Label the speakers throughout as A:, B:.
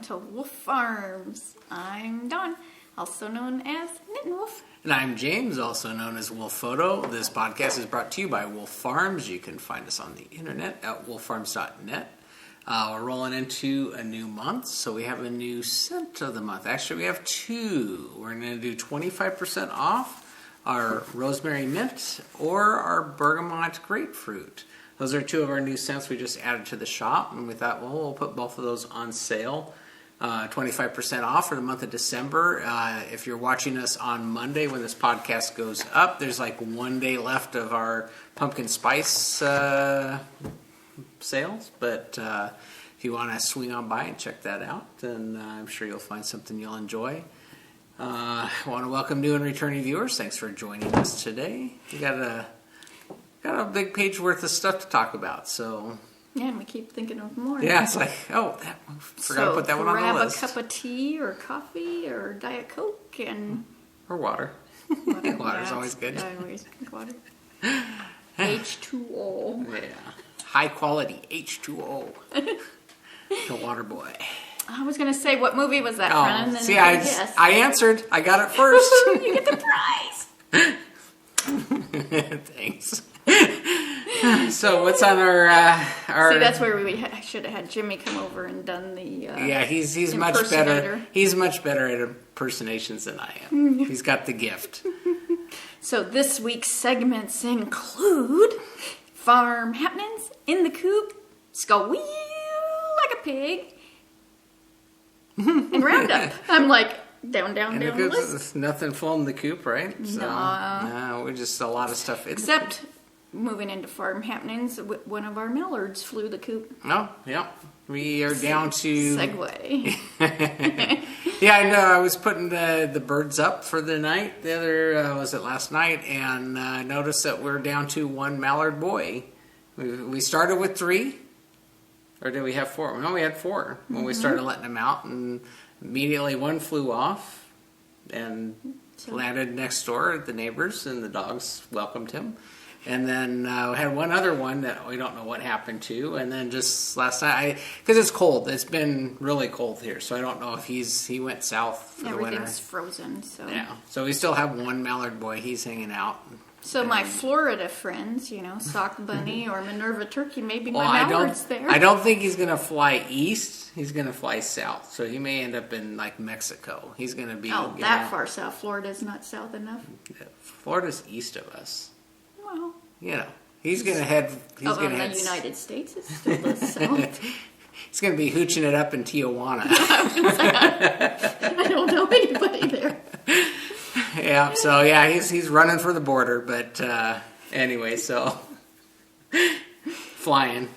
A: welcome to Wolf Farms. I'm Dawn, also known as Knittin' Wolf.
B: And I'm James, also known as Wolf Photo. This podcast is brought to you by Wolf Farms. You can find us on the internet at wolffarms.net. We're rolling into a new month, so we have a new scent of the month. Actually, we have two. We're going to do 25% off our rosemary mint or our bergamot grapefruit. Those are two of our new scents we just added to the shop, and we thought, well, we'll put both of those on sale. 25% off for the month of December. If you're watching us on Monday when this podcast goes up, there's like 1 day left of our pumpkin spice sales. But if you want to swing on by and check that out, then I'm sure you'll find something you'll enjoy. I want to welcome new and returning viewers. Thanks for joining us today. We got a big page worth of stuff to talk about, so...
A: Yeah, and we keep thinking of more.
B: Yeah, it's like, forgot to put that one on the list.
A: Grab a cup of tea or coffee or Diet Coke and...
B: Or water. Water's always good.
A: I always drink water. H2O.
B: Yeah. High quality H2O. The water boy.
A: I was going to say, what movie was that from?
B: And see, I answered. I got it first.
A: You get the prize.
B: Thanks. So what's on our?
A: See, that's where we should have had Jimmy come over and done the.
B: Yeah, he's much better. He's much better at impersonations than I am. He's got the gift.
A: So this week's segments include farm happenings, in the coop, squeal like a pig, and roundup. I'm like down the list.
B: There's nothing full in the coop, right? So, no, we're just a lot of stuff.
A: Except. Moving into farm happenings, one of our mallards flew the coop.
B: Oh, yeah. We are down to...
A: Segue.
B: Yeah, I know. I was putting the birds up for the night. The other, was it last night? And noticed that we're down to one mallard boy. We started with 3. Or did we have 4? No, we had 4 when we started letting them out. And immediately one flew off and landed next door at the neighbors. And the dogs welcomed him. And then we had one other one that we don't know what happened to. And then just last night, because it's cold. It's been really cold here. So I don't know if he went south for the winter.
A: Everything's frozen. So.
B: Yeah. So we still have one mallard boy. He's hanging out.
A: So my Florida friends, Sock Bunny or Minerva Turkey, maybe my mallard's there.
B: I don't think he's going to fly east. He's going to fly south. So he may end up in like Mexico. He's going to be...
A: Oh, that far south. Florida's not south enough?
B: Florida's east of us.
A: Well,
B: he's going to head. He's going to head.
A: The United States is still the south.
B: He's going to be hooching it up in Tijuana.
A: I don't know anybody there.
B: Yeah. So he's running for the border, but anyway, so flying.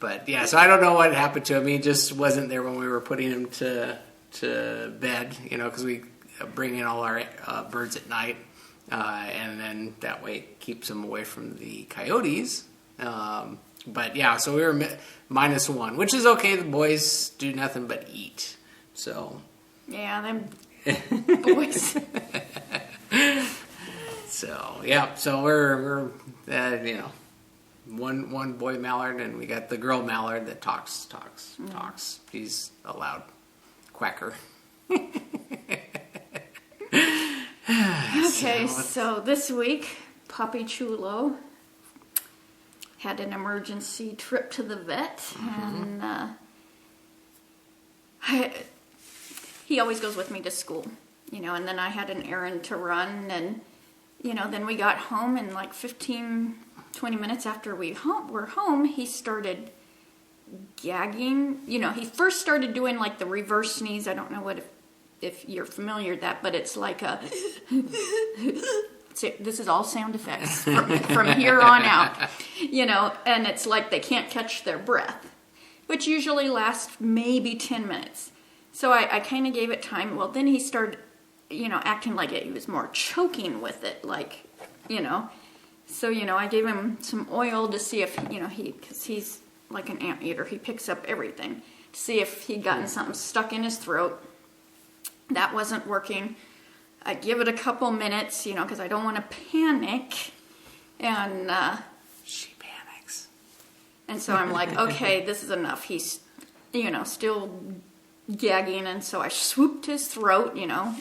B: But yeah, so I don't know what happened to him. He just wasn't there when we were putting him to bed. Because we bring in all our birds at night. And then that way it keeps them away from the coyotes. But yeah, so we were -1, which is okay. The boys do nothing but eat. So
A: yeah, them boys.
B: So yeah, so we're one boy mallard, and we got the girl mallard that talks. He's a loud quacker.
A: Okay, so this week, Poppy Chulo had an emergency trip to the vet, and he always goes with me to school, and then I had an errand to run, and, then we got home, and like 15, 20 minutes after we were home, he started gagging. He first started doing like the reverse sneeze. I don't know if you're familiar with that, but it's like a... This is all sound effects from here on out, and it's like they can't catch their breath, which usually lasts maybe 10 minutes. So I kind of gave it time. Well, then he started, acting like he was more choking with it, like, So, I gave him some oil to see if, because he's like an anteater. He picks up everything, to see if he'd gotten something stuck in his throat. That wasn't working. I give it a couple minutes, because I don't want to panic. And
B: she panics.
A: And so I'm like, okay, this is enough. He's, still gagging, and so I swooped his throat,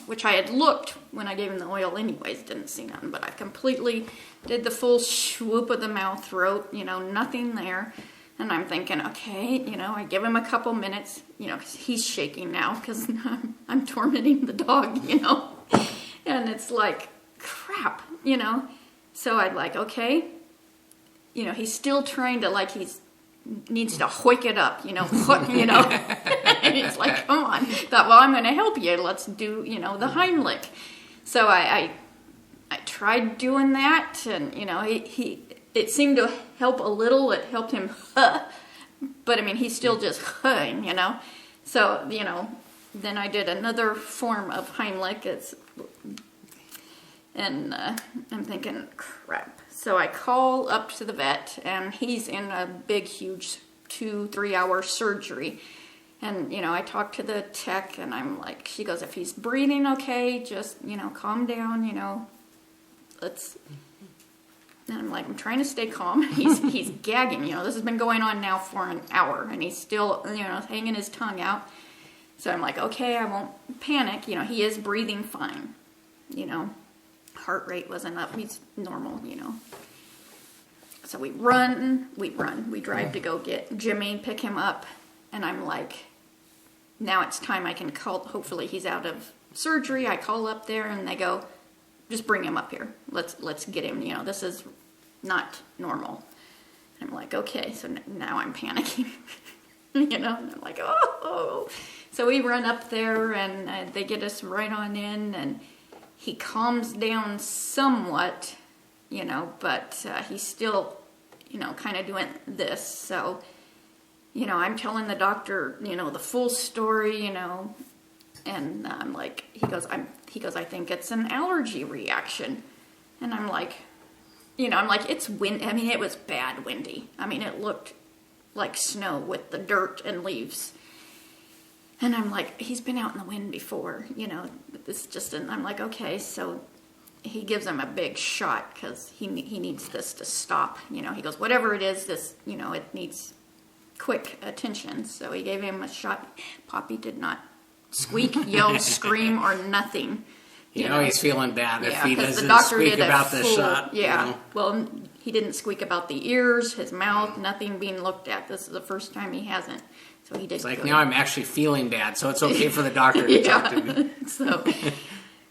A: which I had looked when I gave him the oil anyways, didn't see nothing, but I completely did the full swoop of the mouth throat, nothing there. And I'm thinking, okay, I give him a couple minutes, because he's shaking now because I'm tormenting the dog, and it's like, crap, So I'd like, okay, he's still trying to, like, needs to hoik it up, and it's like, come on. Thought, well, I'm going to help you. Let's do, the Heimlich. So I tried doing that, and, it seemed to help a little. It helped him, but I mean, he's still just huhing, So, then I did another form of Heimlich. And I'm thinking, crap. So I call up to the vet, and he's in a big, huge 2-3 hour surgery. And, I talk to the tech, and I'm like, she goes, if he's breathing okay, just, calm down, let's... And I'm like, I'm trying to stay calm. He's gagging, this has been going on now for an hour, and he's still, hanging his tongue out. So I'm like, okay, I won't panic. He is breathing fine, Heart rate wasn't up. He's normal, So we drive to go get Jimmy, pick him up, and I'm like, now it's time I can call. Hopefully he's out of surgery. I call up there, and they go, just bring him up here. Let's get him. This is not normal. I'm like, okay. So now I'm panicking. And I'm like, oh. So we run up there, and they get us right on in, and he calms down somewhat, but he's still, kind of doing this. So, I'm telling the doctor, the full story, and I'm like, he goes, I think it's an allergy reaction. And I'm like, it's wind. I mean, it was bad windy. I mean, it looked like snow with the dirt and leaves. And I'm like, he's been out in the wind before, this just, and I'm like, okay. So he gives him a big shot because he needs this to stop. He goes, whatever it is, this, it needs quick attention. So he gave him a shot. Poppy did not squeak, yell, scream, or nothing.
B: He's feeling bad if he doesn't squeak about the shot.
A: Yeah. Well, he didn't squeak about the ears, his mouth, nothing being looked at. This is the first time he hasn't. So he did.
B: It's like,
A: good.
B: now I'm actually feeling bad, so it's okay for the doctor to talk to me.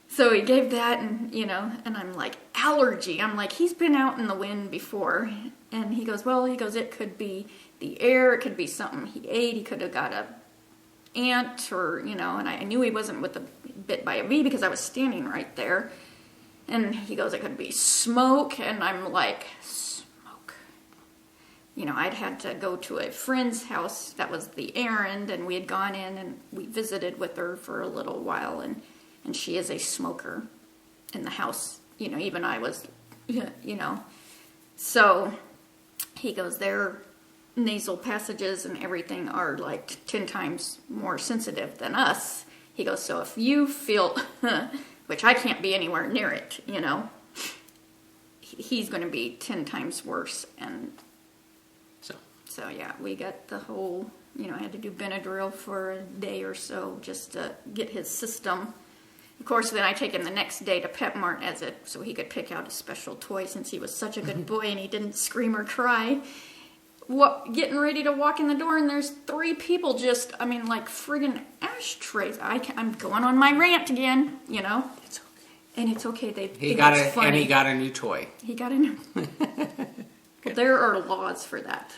A: So he gave that, and and I'm like, allergy. I'm like, he's been out in the wind before, and he goes, it could be the air, it could be something he ate, he could have got a ant, or and I knew he wasn't bit by a bee because I was standing right there, and he goes, it could be smoke, and I'm like, smoke. I'd had to go to a friend's house, that was the errand, and we had gone in and we visited with her for a little while, and she is a smoker in the house, even I was, so he goes, their nasal passages and everything are like 10 times more sensitive than us. He goes, so if you feel, which I can't be anywhere near it, he's going to be 10 times worse. And so yeah, we got the whole, I had to do Benadryl for a day or so just to get his system. Of course, then I take him the next day to Pet Mart so he could pick out a special toy since he was such a good boy and he didn't scream or cry. Getting ready to walk in the door, and there's 3 people just, like friggin' ashtrays. I'm going on my rant again, It's okay. And it's okay. He got
B: a new toy.
A: He got a new. Well, there are laws for that.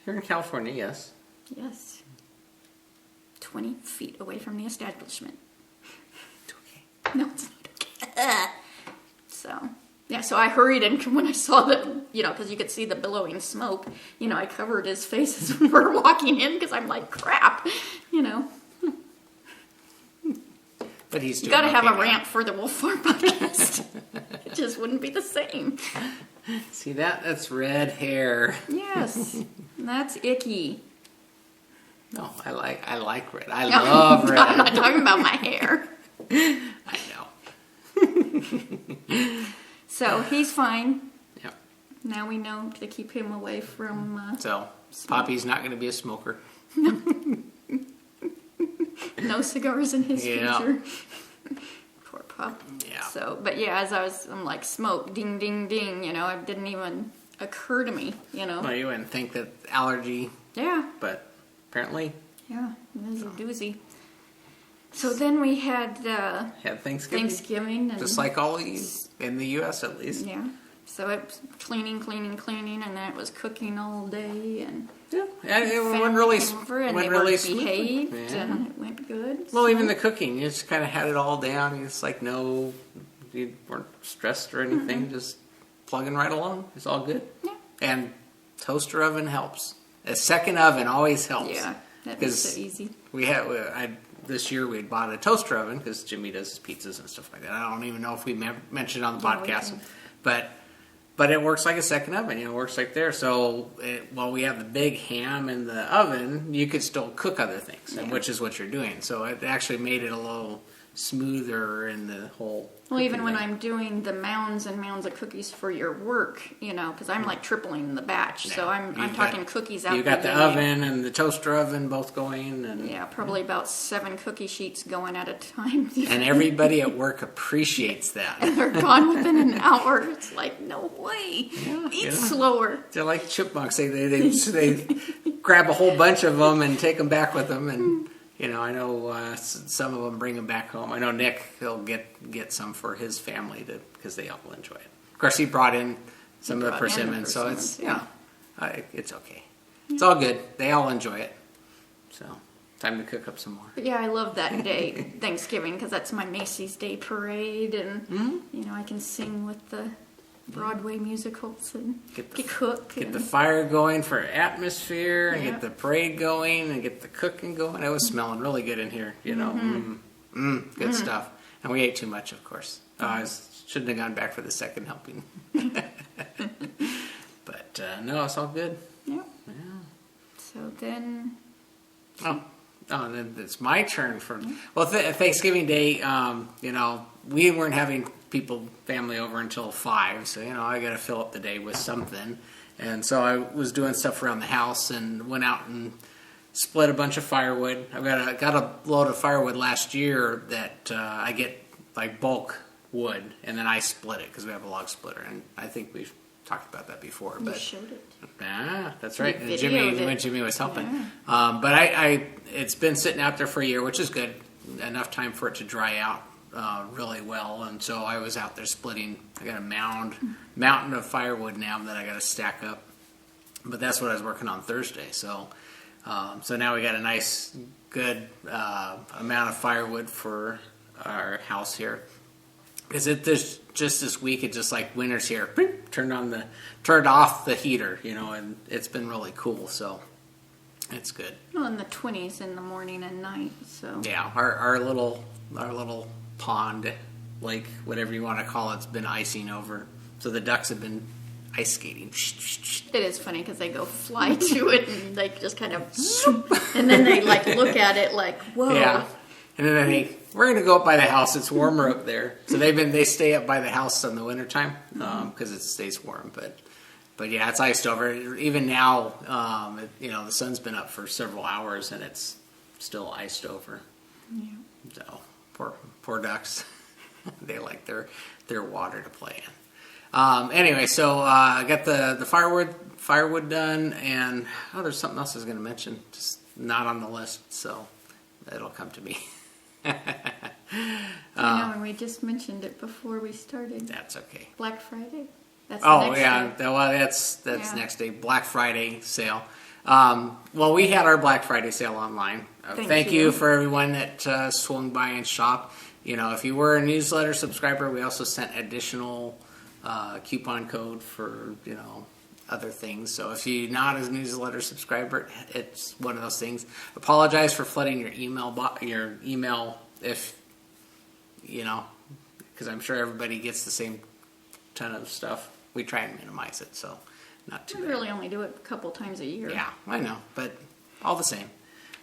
B: Here in California, yes.
A: Yes. 20 feet away from the establishment.
B: It's okay.
A: No, it's not okay. So I hurried in when I saw the, because you could see the billowing smoke. I covered his face as we were walking in because I'm like, crap,
B: But he's doing
A: got to have a rant for the Wolf Farm podcast. It just wouldn't be the same.
B: See that? That's red hair.
A: Yes, that's icky.
B: No, I like red. I love red.
A: I'm not talking about my hair.
B: I know.
A: So he's fine.
B: Yep.
A: Now we know to keep him away from.
B: So Poppy's not going to be a smoker.
A: No cigars in his
B: Yeah.
A: freezer. Poor pup.
B: Yeah.
A: So, but yeah, I'm like, smoke, ding, ding, ding, it didn't even occur to me,
B: Well, you wouldn't think that allergy,
A: Yeah.
B: but apparently
A: Yeah, it was a doozy. So then we had
B: had Thanksgiving.
A: and
B: Just like all of you, in the U.S. at least.
A: yeah. So it was cleaning, and then it was cooking all day, and
B: Yeah, it went
A: family
B: really,
A: came over, and
B: went
A: they
B: really
A: were
B: smoothly.
A: behaved,
B: Yeah.
A: and it went good.
B: Well,
A: so-
B: even the cooking, you just kind of had it all down. You just like you weren't stressed or anything. Just plugging right along. It's all good.
A: Yeah.
B: And toaster oven helps. A second oven always helps.
A: Yeah, that makes it easy.
B: This year we had bought a toaster oven because Jimmy does his pizzas and stuff like that. I don't even know if we mentioned it on the
A: Yeah, we
B: podcast,
A: did.
B: but it works like a second oven. It works like there. So while we have the big ham in the oven, you could still cook other things,
A: Yeah.
B: which is what you're doing. So it actually made it a little smoother in the whole.
A: Well, even
B: cooking
A: when
B: thing.
A: I'm doing the mounds and mounds of cookies for your work, because I'm like tripling the batch. So I'm
B: You've
A: talking
B: got-
A: cookies out.
B: You got the
A: day.
B: oven and the toaster oven both going, and
A: Yeah, probably about 7 cookie sheets going at a time.
B: and everybody at work appreciates that.
A: They're gone within an hour. It's like, no way. Eat
B: yeah.
A: slower.
B: They're like chipmunks. They grab a whole bunch of them and take them back with them. And I know some of them bring them back home. I know Nick, he'll get some for his family because they all enjoy it. Of course, he brought in some of the
A: brought in the
B: persimmons, so it's
A: persimmons,
B: it's okay. It's all good. They all enjoy it. So time to cook up some more.
A: But yeah, I love that day, Thanksgiving, because that's my Macy's Day Parade, and I can sing with the Broadway musicals and cook.
B: Get the fire going for atmosphere, and
A: Yeah.
B: get the parade going, and get the cooking going. It was smelling really good in here, good stuff. And we ate too much, of course. I shouldn't have gone back for the second helping. But no, it's all good.
A: Yeah.
B: Yeah.
A: So then,
B: Oh, and then it's my turn for Thanksgiving Day. We weren't having family over until 5, so I got to fill up the day with something. And so I was doing stuff around the house and went out and split a bunch of firewood. I got a load of firewood last year that I get like bulk wood, and then I split it because we have a log splitter, and I think we've talked about that before.
A: you
B: But
A: showed it.
B: that's right.
A: You
B: And
A: videoed it.
B: when Jimmy was helping.
A: Yeah.
B: But it's been sitting out there for a year, which is good. Enough time for it to dry out really well. And so I was out there splitting. I got a mountain of firewood now that I got to stack up. But that's what I was working on Thursday. So now we got a nice, good amount of firewood for our house here. Is it this week? It just like winter's here. Beep, turned off the heater, and it's been really cool. So it's good.
A: Well, in the 20s in the morning and night. So
B: Yeah, our little pond, lake, whatever you want to call it's been icing over. So the ducks have been ice skating.
A: it is funny because they go fly to it and they just kind of, and then they like look at it like, whoa.
B: Yeah, and then I think we're gonna go up by the house. It's warmer up there, so they stay up by the house in the wintertime because it stays warm. But yeah, it's iced over. Even now, the sun's been up for several hours and it's still iced over.
A: Yeah.
B: So poor ducks. They like their water to play in. Anyway, so I got the firewood done, and there's something else I was going to mention, just not on the list, so it'll come to me.
A: I know, and we just mentioned it before we started.
B: That's okay.
A: Black Friday. That's the next day.
B: That's
A: Yeah.
B: next day. Black Friday sale. Well, we had our Black Friday sale online. Thank you for everyone that swung by and shopped. If you were a newsletter subscriber, we also sent additional coupon code for other things. So if you're not a newsletter subscriber, it's one of those things. Apologize for flooding your email if because I'm sure everybody gets the same ton of stuff. We try and minimize it, so not too
A: We
B: bad.
A: really only do it a couple times a year.
B: Yeah, I know, but all the same.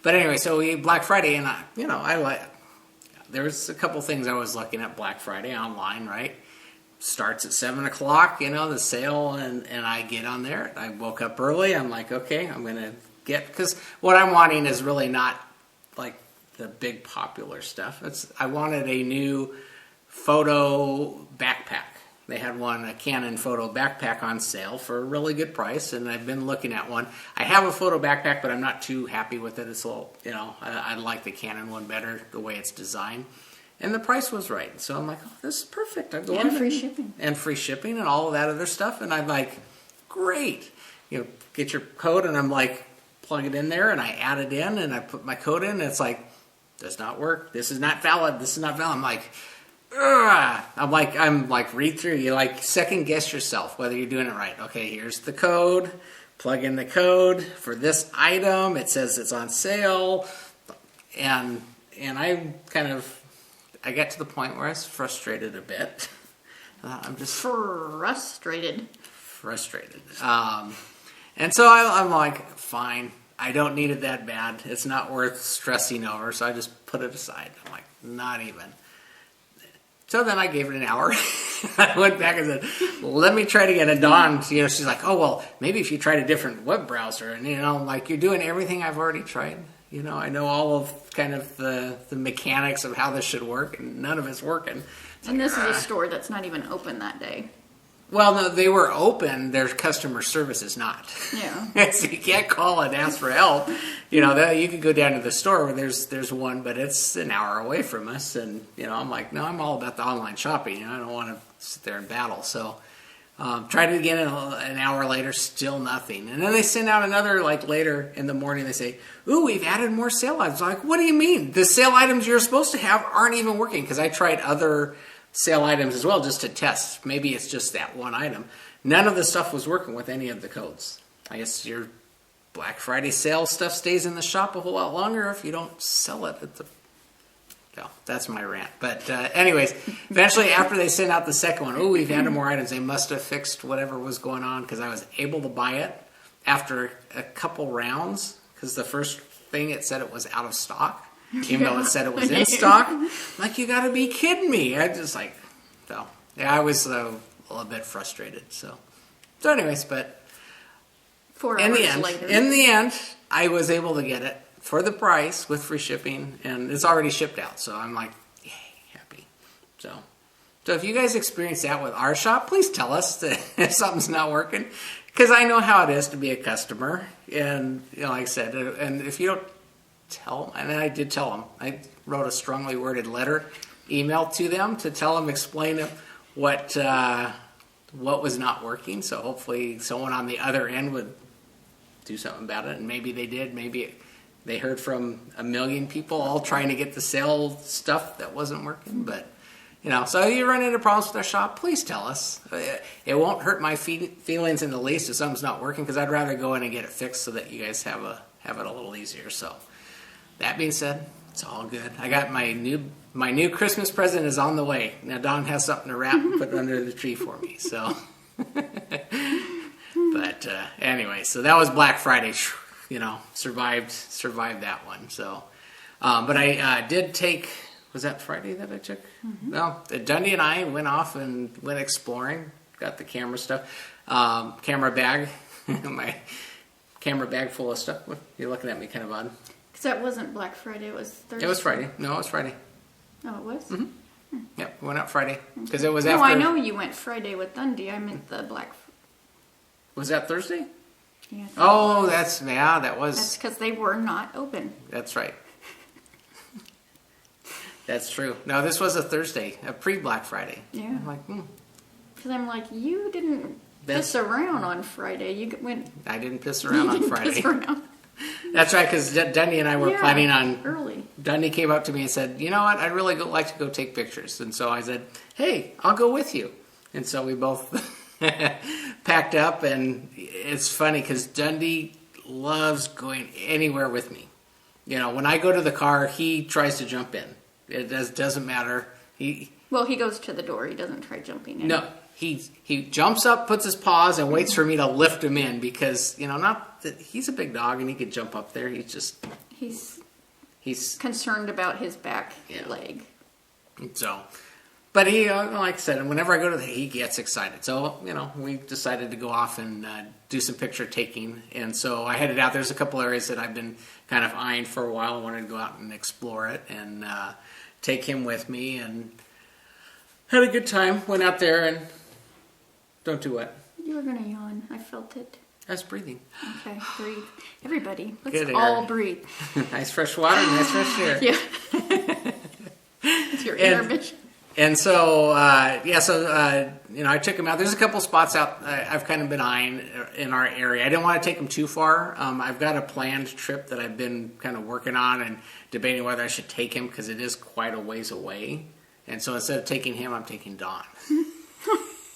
B: But anyway, so we Black Friday, and I like. There was a couple things I was looking at Black Friday online. Right, starts at 7:00. The sale, and I get on there. I woke up early. I'm like, okay, I'm gonna get because what I'm wanting is really not like the big popular stuff. I wanted a new photo backpack. They had a Canon photo backpack on sale for a really good price, and I've been looking at one. I have a photo backpack, but I'm not too happy with it. It's a little, I like the Canon one better, the way it's designed. And the price was right. So I'm like, oh, this is perfect. I go
A: and free shipping.
B: And free shipping and all of that other stuff. And I'm like, great. Get your code, and I'm like, plug it in there, and I add it in, and I put my code in, and it's like, does not work. This is not valid. This is not valid. I'm like, ugh. I'm like, read through. You like second guess yourself whether you're doing it right. Okay, here's the code. Plug in the code for this item. It says it's on sale. And I got to the point where I was frustrated a bit. I'm just
A: frustrated.
B: And so I'm like, fine. I don't need it that bad. It's not worth stressing over. So I just put it aside. I'm like, not even. So then I gave it an hour. I went back and said, let me try it again. And Dawn, she's like, oh, well, maybe if you tried a different web browser. And, like, you're doing everything I've already tried. I know all of kind of the mechanics of how this should work, and none of it's working.
A: And this is a store that's not even open that day.
B: Well, no, they were open. Their customer service is not.
A: Yeah.
B: So you can't call and ask for help. You could go down to the store where there's one, but it's an hour away from us. And, I'm like, no, I'm all about the online shopping. I don't want to sit there and battle. So tried it again an hour later, still nothing. And then they send out another, like, later in the morning. They say, ooh, we've added more sale items. I'm like, what do you mean? The sale items you're supposed to have aren't even working, because I tried other sale items as well just to test. Maybe it's just that one item. None of the stuff was working with any of the codes. I guess your Black Friday sale stuff stays in the shop a whole lot longer if you don't sell it at the... Well, that's my rant. But anyways, eventually after they sent out the second one, we've added more items. They must have fixed whatever was going on, because I was able to buy it after a couple rounds, because the first thing it said it was out of stock. Even though it said it was in stock. I'm like, you gotta be kidding me. I just like, so, yeah, I was a little bit frustrated. So anyways, but
A: 4 hours later.
B: In the end, I was able to get it for the price with free shipping, and it's already shipped out. So I'm like, yay, happy. So if you guys experience that with our shop, please tell us that if something's not working, because I know how it is to be a customer. And, like I said, and if you don't tell, and I did tell them. I wrote a strongly worded email to them to tell them, explain what was not working. So hopefully someone on the other end would do something about it. And maybe they did. Maybe they heard from a million people all trying to get the sale stuff that wasn't working. But, so you run into problems with our shop, please tell us. It won't hurt my feelings in the least if something's not working, because I'd rather go in and get it fixed so that you guys have it a little easier. So that being said, it's all good. I got my new Christmas present is on the way. Now Dawn has something to wrap and put under the tree for me. So, but anyway, so that was Black Friday. Survived that one. So, but I did take. Was that Friday that I took? Mm-hmm. No, Dundee and I went off and went exploring. Got the camera stuff, camera bag, my camera bag full of stuff. You're looking at me kind of odd.
A: Because that wasn't Black Friday, it was Thursday.
B: It was Friday. No, it was Friday.
A: Oh, it was?
B: Mm-hmm. Yep, we went out Friday. Because it was after...
A: No, I know you went Friday with Dundee. I meant the Black...
B: Was that Thursday?
A: Yeah.
B: Oh, that was...
A: That's because they were not open.
B: That's right. That's true. No, this was a Thursday, a pre-Black Friday.
A: Yeah.
B: I'm like,
A: Because I'm like, you didn't piss around on Friday. You went...
B: I didn't piss around on Friday.
A: Piss around.
B: That's right, because Dundee and I were planning on...
A: early.
B: Dundee came up to me and said, you know what, I'd really like to go take pictures. And so I said, hey, I'll go with you. And so we both packed up, and it's funny because Dundee loves going anywhere with me. When I go to the car, he tries to jump in. It doesn't matter. He
A: goes to the door. He doesn't try jumping in.
B: No, he jumps up, puts his paws, and waits for me to lift him in because, not that he's a big dog and he could jump up there.
A: He's concerned about his back leg.
B: So, But he, like I said, whenever I go he gets excited. So, we decided to go off and do some picture taking. And so I headed out. There's a couple areas that I've been kind of eyeing for a while. I wanted to go out and explore it and take him with me. And had a good time. Went out there and don't do what?
A: You were going to yawn. I felt it.
B: I was breathing.
A: Okay, breathe. Everybody, let's
B: Good
A: all
B: air.
A: breathe.
B: Nice fresh water, nice fresh air.
A: Yeah. It's your intermission.
B: And so, I took him out. There's a couple spots out I've kind of been eyeing in our area. I didn't want to take him too far. I've got a planned trip that I've been kind of working on and debating whether I should take him because it is quite a ways away. And so instead of taking him, I'm taking Dawn.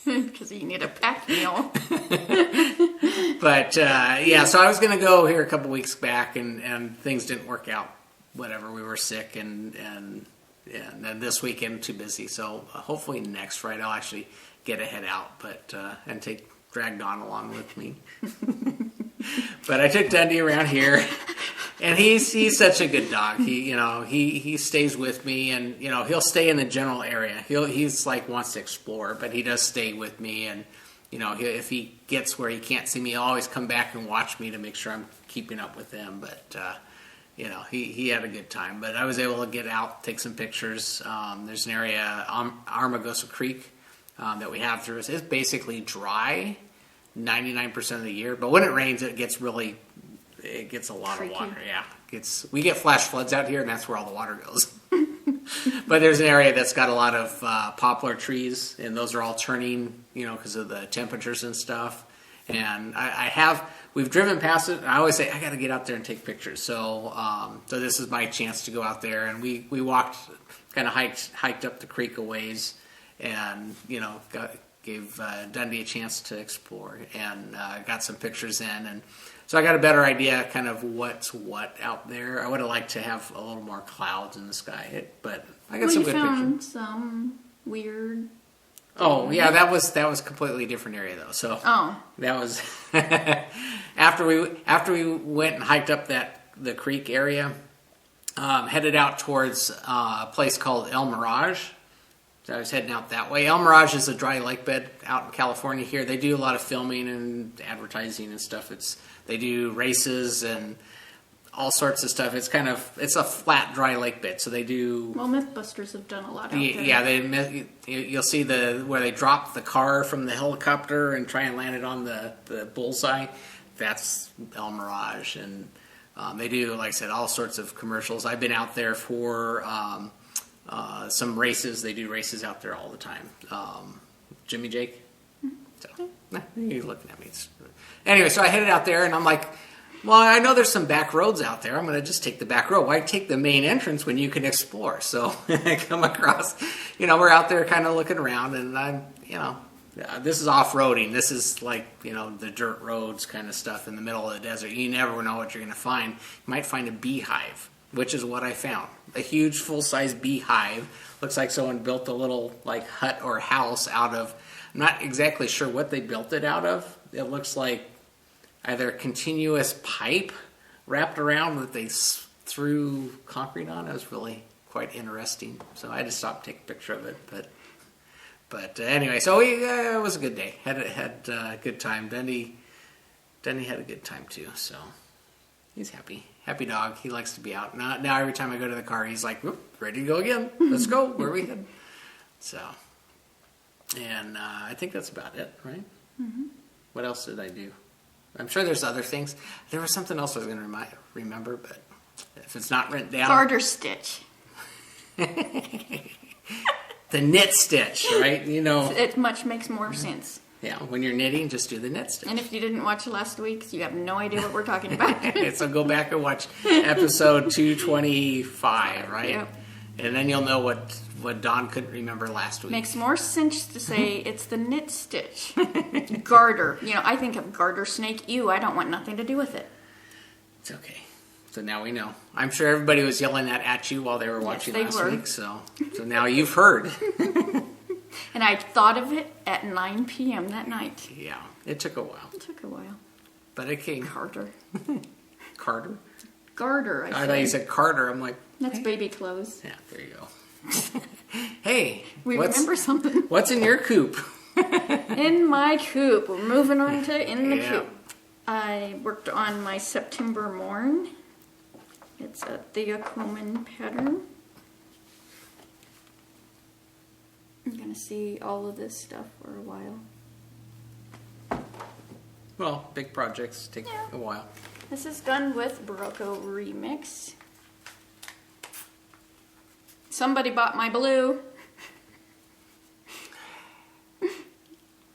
A: Because you need a pack meal.
B: But, so I was going to go here a couple weeks back and things didn't work out. Whatever, we were sick and then this weekend too busy. So hopefully next Friday I'll actually get a head out, and drag Dawn along with me. But I took Dundee around here, and he's such a good dog. He stays with me, and he'll stay in the general area. He's like wants to explore, but he does stay with me, and if he gets where he can't see me, he'll always come back and watch me to make sure I'm keeping up with him. But he had a good time. But I was able to get out, take some pictures. There's an area, Armagosa Creek, that we have through. It's basically dry 99% of the year. But when it rains, it gets a lot
A: Freaky.
B: of water. Yeah, we get flash floods out here, and that's where all the water goes. But there's an area that's got a lot of poplar trees, and those are all turning, because of the temperatures and stuff. And we've driven past it, and I always say, I got to get out there and take pictures. So this is my chance to go out there. And we walked, kind of hiked up the creek a ways, and, gave Dundee a chance to explore, and got some pictures in. And so I got a better idea kind of what's what out there. I would have liked to have a little more clouds in the sky, but I got some good pictures.
A: We found some weird...
B: Oh yeah, that was a completely different area though. So that was after we went and hiked up the creek area, headed out towards a place called El Mirage. So I was heading out that way. El Mirage is a dry lake bed out in California. Here they do a lot of filming and advertising and stuff. They do races and all sorts of stuff. It's a flat, dry lake bed. So they do.
A: Well, Mythbusters have done a lot out there.
B: Yeah, you'll see where they drop the car from the helicopter and try and land it on the bullseye. That's El Mirage, and they do, like I said, all sorts of commercials. I've been out there for some races. They do races out there all the time. Jimmy Jake. So, you're looking at me. Anyway, so I headed out there, and I'm like, well, I know there's some back roads out there. I'm going to just take the back road. Why take the main entrance when you can explore? So I come across, we're out there kind of looking around, and I'm, this is off-roading. This is like, the dirt roads kind of stuff in the middle of the desert. You never know what you're going to find. You might find a beehive, which is what I found. A huge full-size beehive. Looks like someone built a little like hut or house out of, I'm not exactly sure what they built it out of. It looks like either a continuous pipe wrapped around that they threw concrete on. It was really quite interesting. So I had to stop and take a picture of it. But anyway, so it was a good day. Had a good time. Dundee had a good time too. So he's happy. Happy dog. He likes to be out. Now every time I go to the car, he's like, whoop, ready to go again. Let's go. Where are we headed? So, and I think that's about it, right? Mm-hmm. What else did I do? I'm sure there's other things. There was something else I was going to remember, but if it's not written down...
A: Garter stitch.
B: The knit stitch, right?
A: It much makes more sense.
B: Yeah, when you're knitting, just do the knit stitch.
A: And if you didn't watch last week's, you have no idea what we're talking about.
B: So go back and watch episode 225, right?
A: Yep.
B: And then you'll know what Dawn couldn't remember last week.
A: Makes more sense to say it's the knit stitch. Garter. I think of garter snake. Ew, I don't want nothing to do with it.
B: It's okay. So now we know. I'm sure everybody was yelling that at you while they were watching last week. So now you've heard.
A: And I thought of it at 9 p.m. that night.
B: Yeah, it took a while. But it came.
A: Carter.
B: Carter?
A: Garter,
B: I thought you said Carter. I'm like...
A: That's baby clothes.
B: Yeah, there you go. Hey,
A: We remember something.
B: What's in your coop?
A: In my coop. We're moving on to in the
B: Yeah.
A: coop. I worked on my September morn. It's a Theocomin pattern. I'm going to see all of this stuff for a while.
B: Well, big projects take a while.
A: This is done with Barocco Remix. Somebody bought my blue.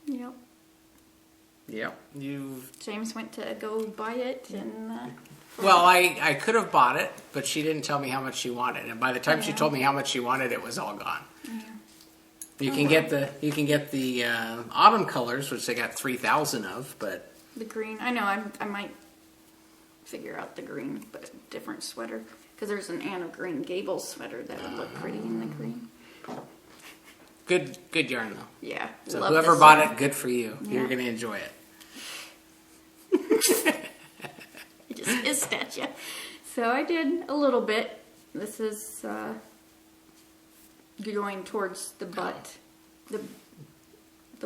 A: Yep.
B: Yep.
A: James went to go buy it and...
B: Well, I could have bought it, but she didn't tell me how much she wanted. And by the time she told me how much she wanted, it was all gone.
A: Yeah.
B: You can get the autumn colors, which they got 3,000 of, but
A: The green. I know. I might figure out the green, but different sweater. Because there's an Anna Green Gables sweater that would look pretty in the green.
B: good yarn though.
A: Yeah.
B: So
A: love
B: whoever
A: this
B: bought
A: yarn.
B: it, good for you.
A: Yeah.
B: You're gonna enjoy it.
A: It just hissed at you. So I did a little bit. This is going towards the butt, the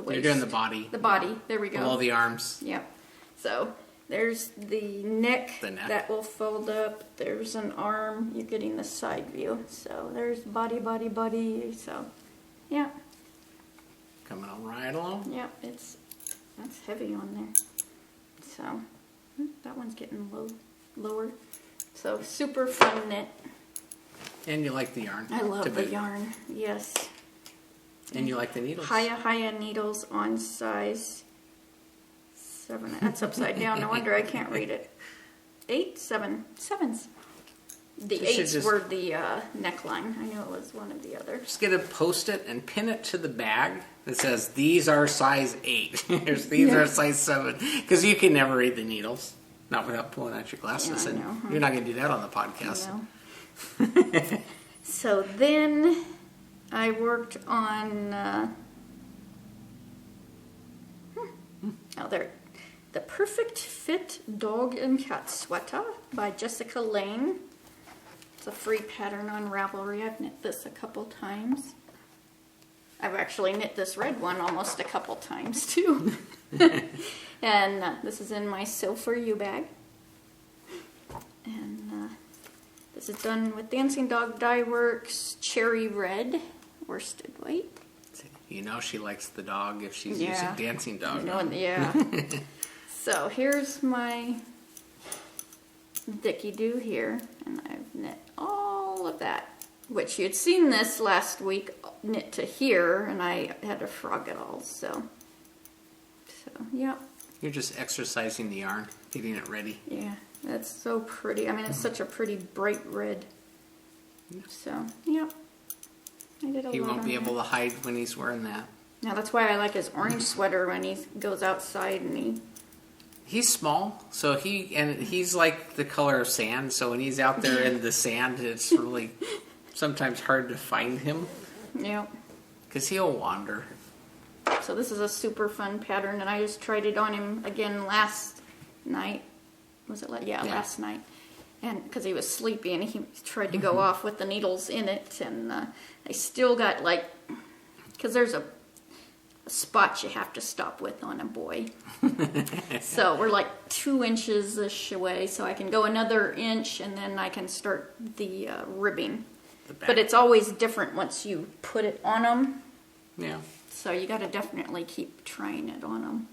A: waist.
B: You're doing the body.
A: The body. There we go.
B: Below the arms.
A: Yep. So there's the neck,
B: The neck.
A: that will fold up. There's an arm. You're getting the side view. So there's body, body, body. So, yeah.
B: Coming on right along.
A: Yep. That's heavy on there. So that one's getting lower. So super fun knit.
B: And you like the yarn.
A: I love the
B: boot.
A: yarn. Yes.
B: And you like the needles.
A: Haya needles on size 7. That's upside down. No wonder I can't read it. 8, 7, 7s. The
B: You should
A: 8s
B: just-
A: were the neckline. I knew it was one of the others.
B: Just get a post-it and pin it to the bag that says, these are size 8. These are size 7. Because you can never read the needles. Not without pulling out your glasses.
A: Yeah, I
B: and
A: know, huh?
B: You're not going to do that on the podcast.
A: You know? So then I worked on there, the Perfect Fit Dog and Cat Sweater by Jessica Lane. It's a free pattern on Ravelry. I've knit this a couple times. I've actually knit this red one almost a couple times too. And this is in my Sew For You bag. And this is done with Dancing Dog Dye Works Cherry Red worsted weight.
B: You know she likes the dog if she's
A: Yeah.
B: using Dancing Dog.
A: You know, yeah. So here's my Dicky Doo here, and I've knit all of that, which you'd seen this last week knit to here, and I had to frog it all. So yeah.
B: You're just exercising the yarn, getting it ready.
A: Yeah, that's so pretty. I mean, it's such a pretty bright red. So, yeah. I did a
B: He
A: lot
B: won't
A: on
B: be
A: that.
B: able to hide when he's wearing that.
A: Now, that's why I like his orange sweater when he goes outside and
B: He's small, so he's like the color of sand. So when he's out there in the sand, it's really sometimes hard to find him
A: yeah.
B: because he'll wander.
A: So this is a super fun pattern, and I just tried it on him again last night. Was it last night? And because he was sleepy and he tried to go off with the needles in it, and I still got because there's a spot you have to stop with on a boy. So we're like 2 inches-ish away, so I can go another inch and then I can start the ribbing. But it's always different once you put it on them.
B: Yeah.
A: So you got to definitely keep trying it on them.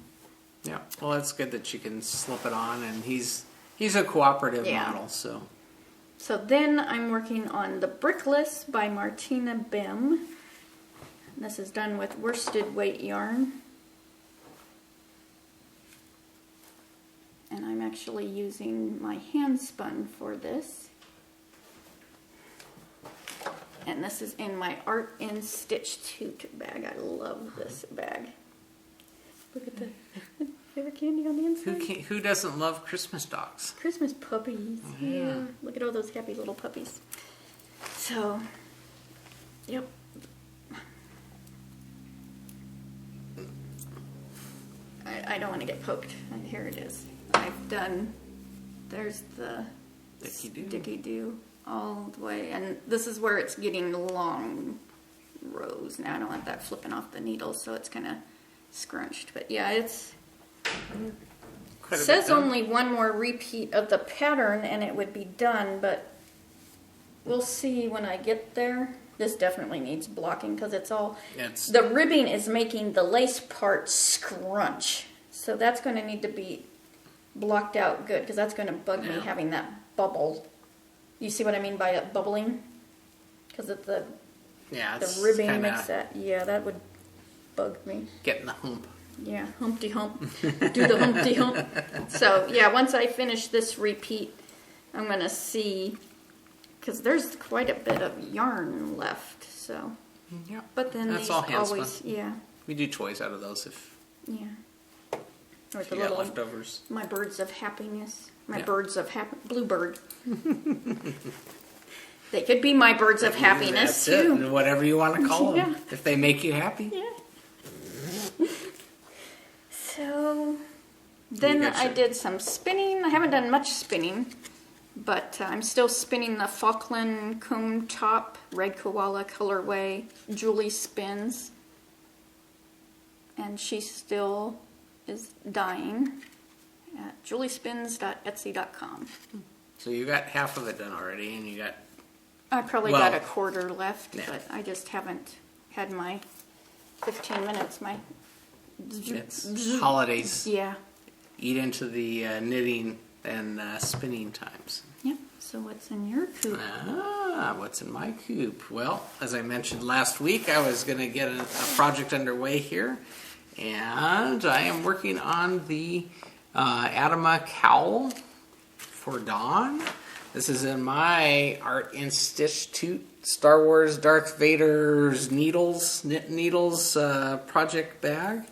B: Yeah. Well, it's good that you can slip it on, and he's a cooperative
A: Yeah.
B: model, so.
A: So then I'm working on the Brickless by Martina Bim. This is done with worsted weight yarn. And I'm actually using my hand spun for this. And this is in my Art in Stitch tote bag. I love this bag. Look at the favorite candy on the inside.
B: Who doesn't love Christmas dogs?
A: Christmas puppies. Yeah. Look at all those happy little puppies. So, yep. I don't want to get poked. And here it is. I've done, there's the
B: Dicky Doo.
A: Dicky Doo all the way. And this is where it's getting long rows. Now I don't want that flipping off the needles, so it's kind of scrunched. But yeah, it says only one more repeat of the pattern and it would be done, but we'll see when I get there. This definitely needs blocking because the ribbing is making the lace part scrunch. So that's going to need to be blocked out good because that's going to bug me having that bubble. You see what I mean by it bubbling? Because of the ribbing makes that. Yeah, that would bug me.
B: Getting the hump.
A: Yeah, humpty hump. Do the humpty hump. So yeah, once I finish this repeat, I'm going to see, because there's quite a bit of yarn left. So,
B: yeah.
A: But then
B: that's
A: these
B: all hands
A: always,
B: fun.
A: yeah.
B: We do toys out of those if
A: Or
B: you got leftovers.
A: My birds of happiness. My
B: Yeah.
A: birds of bluebird. They could be my birds of happiness
B: That's
A: too.
B: it. Whatever you want to call them,
A: Yeah.
B: if they make you happy.
A: Yeah. So then I did some spinning. I haven't done much spinning, but I'm still spinning the Falkland comb top, red koala colorway. Julie spins, and she still is dying at juliespins.etsy.com.
B: So you got half of it done already, and you got.
A: I probably got a quarter left,
B: Yeah.
A: but I just haven't had my 15 minutes.
B: It's holidays.
A: Yeah.
B: Eat into the knitting and spinning times.
A: Yep. So what's in your coop?
B: What's in my coop? Well, as I mentioned last week, I was going to get a project underway here, and I am working on the Adama cowl for Dawn. This is in my Art Institute Star Wars Darth Vader's knit needles project bag.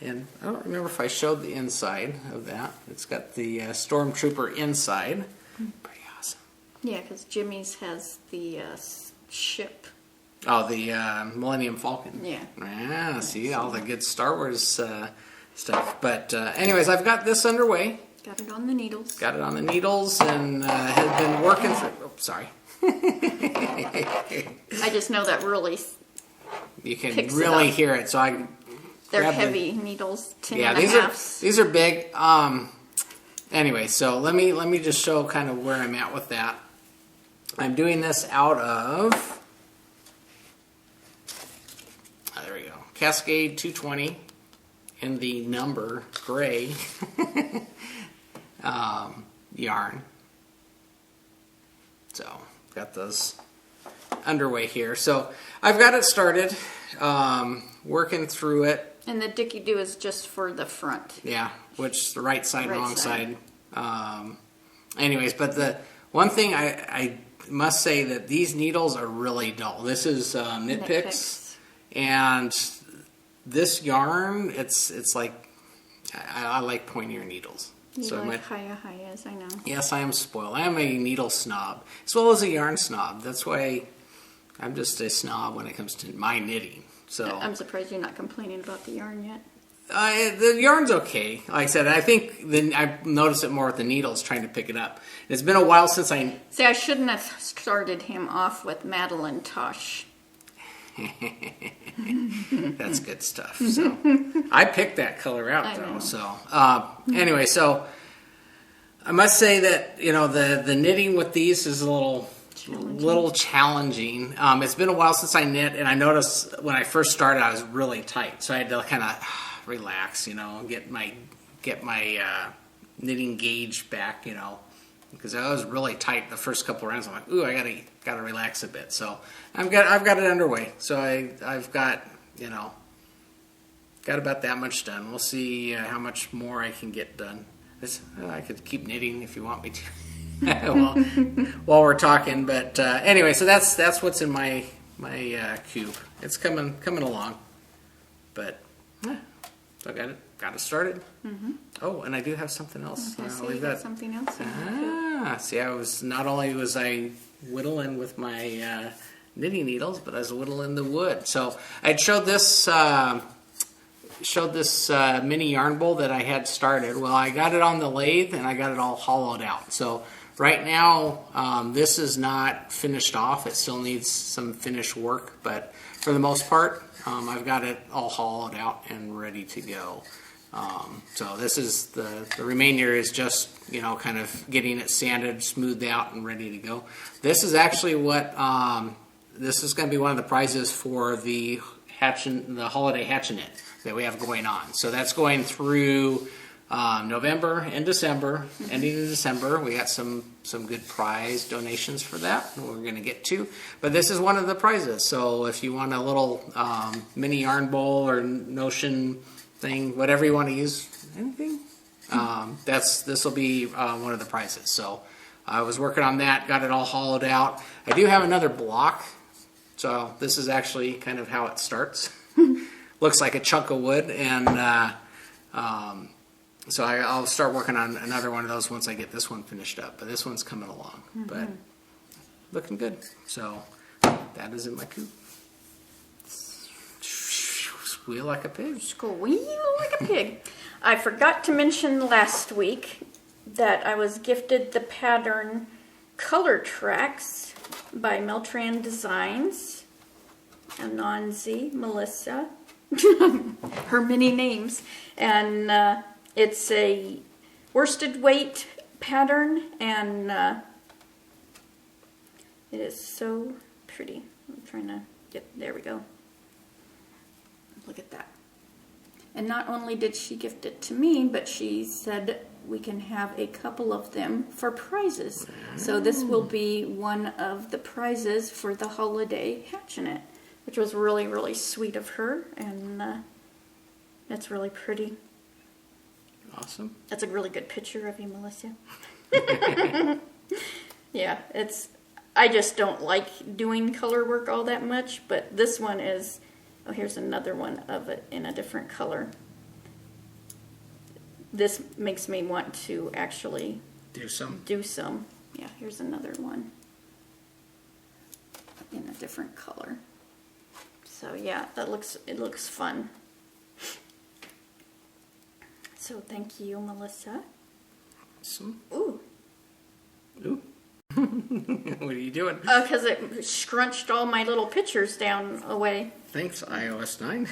B: And I don't remember if I showed the inside of that. It's got the Stormtrooper inside. Pretty awesome.
A: Yeah, because Jimmy's has the ship.
B: Oh, the Millennium Falcon.
A: Yeah.
B: Yeah, see, all the good Star Wars stuff. But anyways, I've got this underway.
A: Got it on the needles.
B: Got it on the needles and have been working through... Oh, sorry.
A: I just know that really
B: You can
A: picks
B: really
A: it up.
B: hear it, so I...
A: They're heavy needles, 10 and a
B: these
A: half.
B: these are big. Anyway, so let me just show kind of where I'm at with that. I'm doing this out of there we go, Cascade 220 in the number gray yarn. So got those underway here. So I've got it started, working through it.
A: And the Dicky Do is just for the front.
B: Yeah, which the right side,
A: Right
B: wrong
A: side.
B: side. Anyways, but the one thing I must say that these needles are really dull. This is Knit Picks, and this yarn, it's like I like pointier needles.
A: You like Hayas, I know.
B: Yes, I am spoiled. I am a needle snob, as well as a yarn snob. That's why I'm just a snob when it comes to my knitting. So
A: I'm surprised you're not complaining about the yarn yet.
B: The yarn's okay. Like I said, I think I noticed it more with the needles trying to pick it up. It's been a while since I...
A: See, I shouldn't have started him off with Madeline Tosh.
B: That's good stuff. So I picked that color out,
A: I
B: though.
A: know.
B: So anyway, so I must say that, you know, the knitting with these is a little challenging. It's been a while since I knit, and I noticed when I first started I was really tight, so I had to kind of relax, you know, get my knitting gauge back, you know, because I was really tight the first couple rounds. I'm like, ooh, I gotta relax a bit. So I've got it underway. So I've got, you know, got about that much done. We'll see how much more I can get done. I could keep knitting if you want me to. while we're talking, but anyway, so that's what's in my cube. It's coming along, but so I got it started. Mm-hmm. Oh, and I do have something else.
A: Okay, so you got something else.
B: See, I was not only was I whittling with my knitting needles, but I was whittling the wood. So I showed this mini yarn bowl that I had started. Well, I got it on the lathe and I got it all hollowed out. So Right now, this is not finished off. It still needs some finished work, but for the most part, I've got it all hollowed out and ready to go. So this is the remainder is just, kind of getting it sanded, smoothed out, and ready to go. This is actually what, this is going to be one of the prizes for the holiday hatchinette that we have going on. So that's going through November and December, ending in December. We got some good prize donations for that we're going to get to. But this is one of the prizes. So if you want a little mini yarn bowl or notion thing, whatever you want to use, anything, this will be one of the prizes. So I was working on that, got it all hollowed out. I do have another block. So this is actually kind of how it starts. Looks like a chunk of wood, and so I'll start working on another one of those once I get this one finished up. But this one's coming along, but looking good. So that is in my coop. Squeal like a pig.
A: Squeal like a pig. I forgot to mention last week that I was gifted the pattern Color Tracks by Meltran Designs, Ananzi, Melissa, her many names, and it's a worsted weight pattern, and it is so pretty. I'm trying to there we go. Look at that. And not only did she gift it to me, but she said we can have a couple of them for prizes. So this will be one of the prizes for the holiday hatchinette, which was really, really sweet of her, and that's really pretty.
B: Awesome.
A: That's a really good picture of you, Melissa. Yeah, I just don't like doing color work all that much, but this one is, oh, here's another one of it in a different color. This makes me want to actually
B: do some.
A: Yeah, here's another one in a different color. So yeah, it looks fun. So thank you, Melissa.
B: Awesome.
A: Ooh.
B: What are you doing?
A: Because it scrunched all my little pictures down away.
B: Thanks, iOS 9.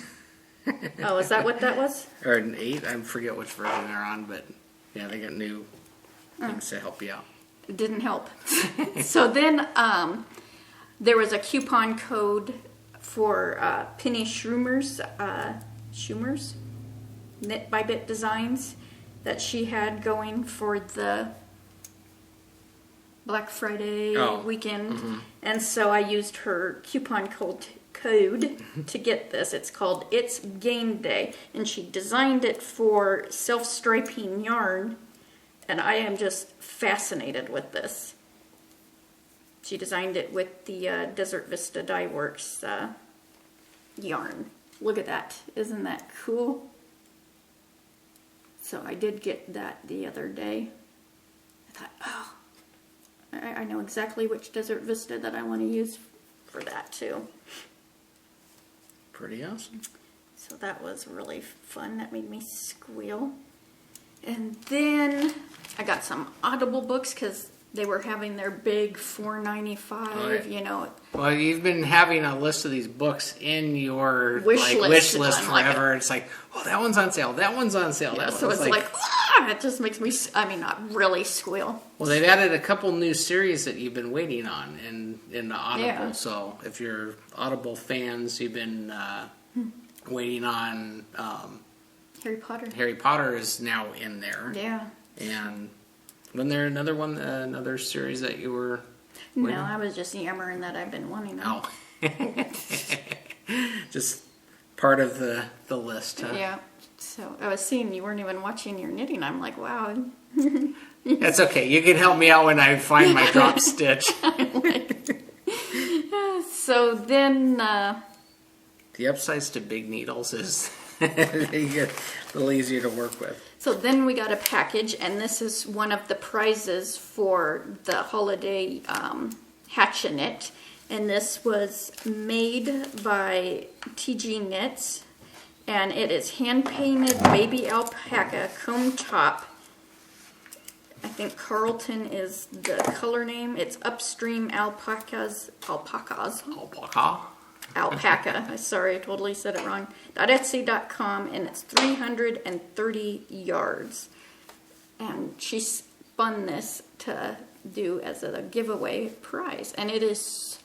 A: Oh, is that what that was?
B: Or an 8. I forget which version they're on, but yeah, they got new things to help you out.
A: It didn't help. So then there was a coupon code for Penny Schumers, Knit by Bit Designs, that she had going for the Black Friday weekend. Mm-hmm. And so I used her coupon code to get this. It's called It's Game Day, and she designed it for self-striping yarn, and I am just fascinated with this. She designed it with the Desert Vista Dye Works yarn. Look at that. Isn't that cool? So I did get that the other day. I thought, oh, I know exactly which Desert Vista that I want to use for that too.
B: Pretty awesome.
A: So that was really fun. That made me squeal. And then I got some Audible books because they were having their big $4.95, you know.
B: Well, you've been having a list of these books in your wish list forever. It's like, oh, that one's on sale. That one's on sale.
A: Yeah,
B: that
A: so
B: one's
A: it's like, ah, it just makes me, not really squeal.
B: Well, they've added a couple new series that you've been waiting on in the Audible.
A: Yeah.
B: So if you're Audible fans, you've been waiting on
A: Harry Potter.
B: Harry Potter is now in there.
A: Yeah.
B: And wasn't there another one, another series that you were waiting on?
A: I was just yammering that I've been wanting them.
B: Oh. Just part of the list, huh?
A: Yeah. So I was seeing you weren't even watching your knitting. I'm like, wow.
B: That's okay. You can help me out when I find my drop stitch.
A: So then...
B: the upsides to big needles is they get a little easier to work with.
A: So then we got a package, and this is one of the prizes for the holiday hatchinette. And this was made by TG Knits, and it is hand-painted baby alpaca comb top. I think Carlton is the color name. It's Upstream Alpacas.
B: Alpaca.
A: Alpaca. Sorry, I totally said it wrong. .etsy.com, and it's 330 yards. And she spun this to do as a giveaway prize, and it is.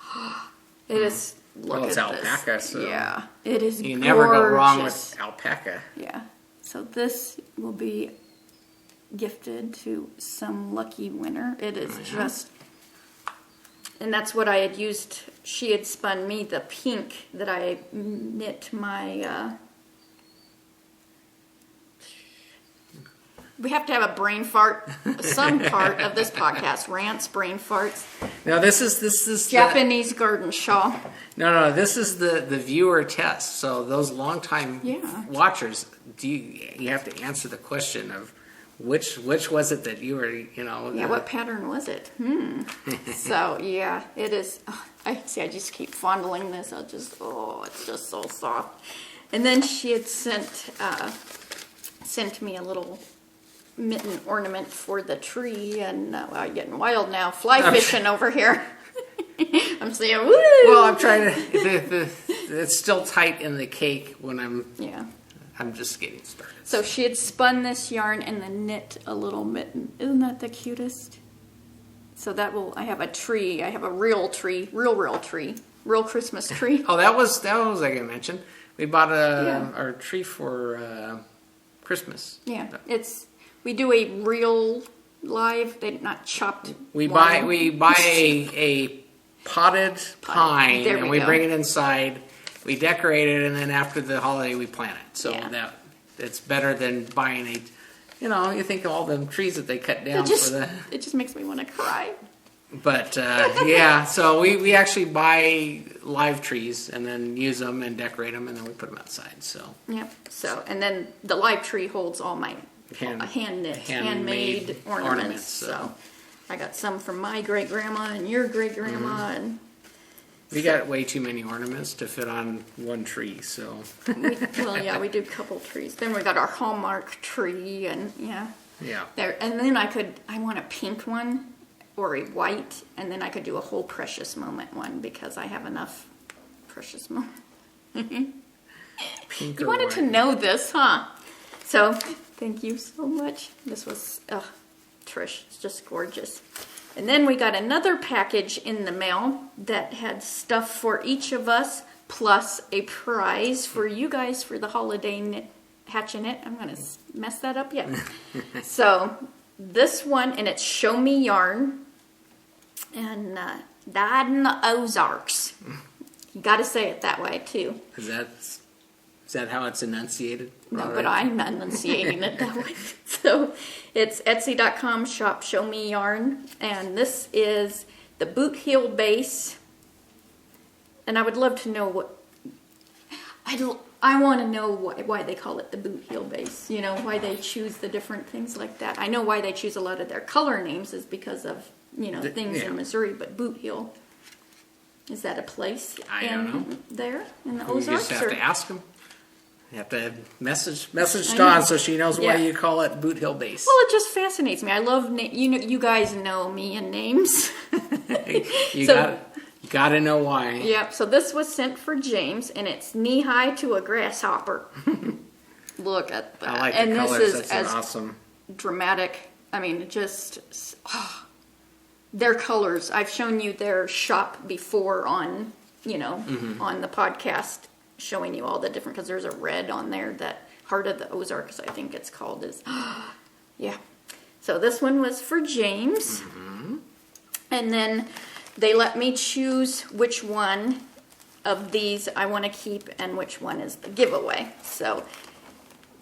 A: Look
B: it's
A: at
B: alpaca,
A: this.
B: so
A: Yeah, it is.
B: You
A: gorgeous.
B: never go wrong with alpaca.
A: Yeah. So this will be gifted to some lucky winner. It is just, and that's what I had used. She had spun me the pink that I knit my. We have to have a brain fart. Some part of this podcast rants, brain farts.
B: Now this is
A: Japanese garden shawl.
B: No. This is the viewer test. So those longtime watchers, you have to answer the question of which was it that you were
A: what pattern was it? So yeah, it is. I just keep fondling this. It's just so soft. And then she had sent me a little mitten ornament for the tree, and I'm getting wild now. Fly fishing over here. I'm saying, woo!
B: Well, I'm trying to. It's still tight in the cake when I'm.
A: Yeah.
B: I'm just getting started.
A: So she had spun this yarn and then knit a little mitten. Isn't that the cutest? So I have a tree. I have a real tree, real tree, real Christmas tree.
B: Oh, that was like I mentioned. We bought our tree for Christmas.
A: Yeah, we do a real live, not chopped.
B: We buy a potted pine and we bring it inside. We decorate it, and then after the holiday we plant it. So that it's better than buying you think of all them trees that they cut down
A: It just makes me want to cry.
B: But so we actually buy live trees and then use them and decorate them, and then we put them outside. So
A: So and then the live tree holds all my handmade ornaments. So I got some from my great grandma and your great grandma, and
B: we got way too many ornaments to fit on one tree. So
A: we did a couple trees. Then we got our Hallmark tree, and there. And then I want a pink one or a white, and then I could do a whole precious moment one because I have enough precious moment.
B: Pink.
A: You wanted to know this, huh? So thank you so much. This was Trish. It's just gorgeous. And then we got another package in the mail that had stuff for each of us, plus a prize for you guys for the holiday hatching it. I'm going to mess that up yet. So this one, and it's Show Me Yarn, and Died in the Ozarks. You got to say it that way too.
B: Is that how it's enunciated?
A: No, but I'm enunciating it that way. So it's Etsy.com shop Show Me Yarn, and this is the boot heel base. And I would love to know I want to know why they call it the boot heel base. Why they choose the different things like that. I know why they choose a lot of their color names is because of things in Missouri, but boot heel. Is that a place
B: I don't know.
A: There in the
B: We
A: Ozarks?
B: just have to ask them. You have to message Dawn so she knows why you call it Boot Hill Base.
A: Well, it just fascinates me. I love you guys know me and names.
B: You got to know why.
A: Yep. So this was sent for James, and it's knee high to a grasshopper. Look at that.
B: I like
A: and
B: the colors.
A: This is
B: That's
A: as
B: awesome.
A: Dramatic. I mean, their colors. I've shown you their shop before on on the podcast, showing you all the different, because there's a red on there that Heart of the Ozarks, I think it's called, is so this one was for James, and then they let me choose which one of these I want to keep and which one is the giveaway. So